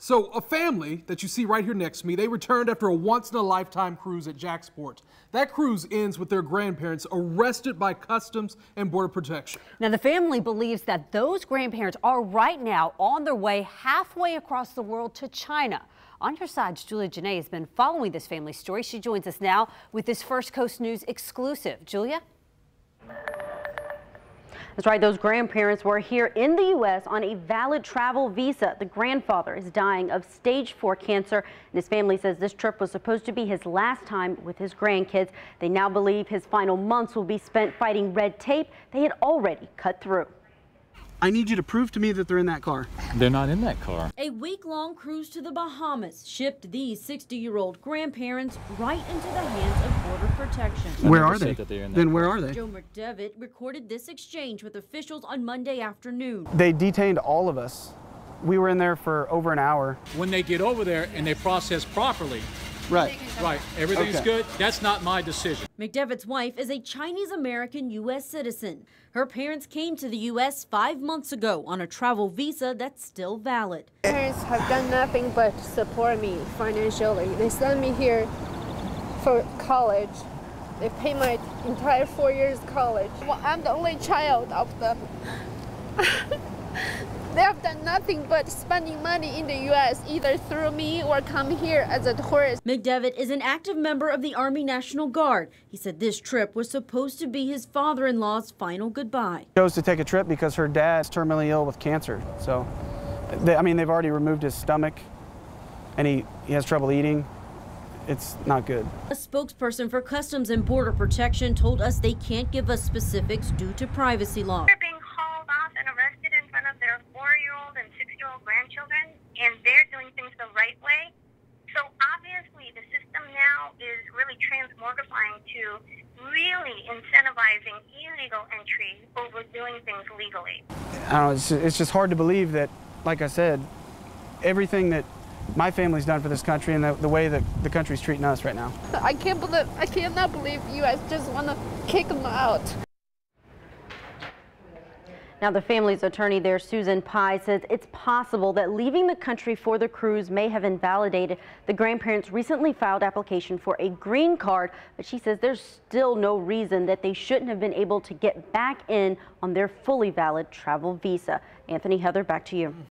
So a family that you see right here next to me, they returned after a once-in-a-lifetime cruise at JaxPort. That cruise ends with their grandparents arrested by Customs and Border Protection. Now, the family believes that those grandparents are right now on their way halfway across the world to China. On your sides, Julia Janae has been following this family story. She joins us now with this First Coast News exclusive. Julia? That's right. Those grandparents were here in the U.S. on a valid travel visa. The grandfather is dying of stage 4 cancer, and his family says this trip was supposed to be his last time with his grandkids. They now believe his final months will be spent fighting red tape they had already cut through. I need you to prove to me that they're in that car. They're not in that car. A week-long cruise to the Bahamas shipped these 60-year-old grandparents right into the hands of Border Protection. Where are they? Then where are they? Joe McDevitt recorded this exchange with officials on Monday afternoon. They detained all of us. We were in there for over an hour. When they get over there and they process properly, Right. Everything's good. That's not my decision. McDevitt's wife is a Chinese-American U.S. citizen. Her parents came to the U.S. 5 months ago on a travel visa that's still valid. Parents have done nothing but support me financially. They sent me here for college. They pay my entire 4 years college. Well, I'm the only child of them. They have done nothing but spending money in the U.S. either through me or come here as a tourist. McDevitt is an active member of the Army National Guard. He said this trip was supposed to be his father-in-law's final goodbye. She chose to take a trip because her dad's terminally ill with cancer. So, they've already removed his stomach, and he has trouble eating. It's not good. A spokesperson for Customs and Border Protection told us they can't give us specifics due to privacy law. They're being hauled off and arrested in front of their 4-year-old and 6-year-old grandchildren, and they're doing things the right way. So obviously the system now is really transmogrifying to really incentivizing illegal entry over doing things legally. I don't know, it's just hard to believe that, like I said, everything that my family's done for this country and the way that the country's treating us right now. I cannot believe you guys just want to kick them out. Now, the family's attorney there, Susan Pye, says it's possible that leaving the country for the cruise may have invalidated the grandparents' recently filed application for a green card, but she says there's still no reason that they shouldn't have been able to get back in on their fully valid travel visa. Anthony, Heather, back to you.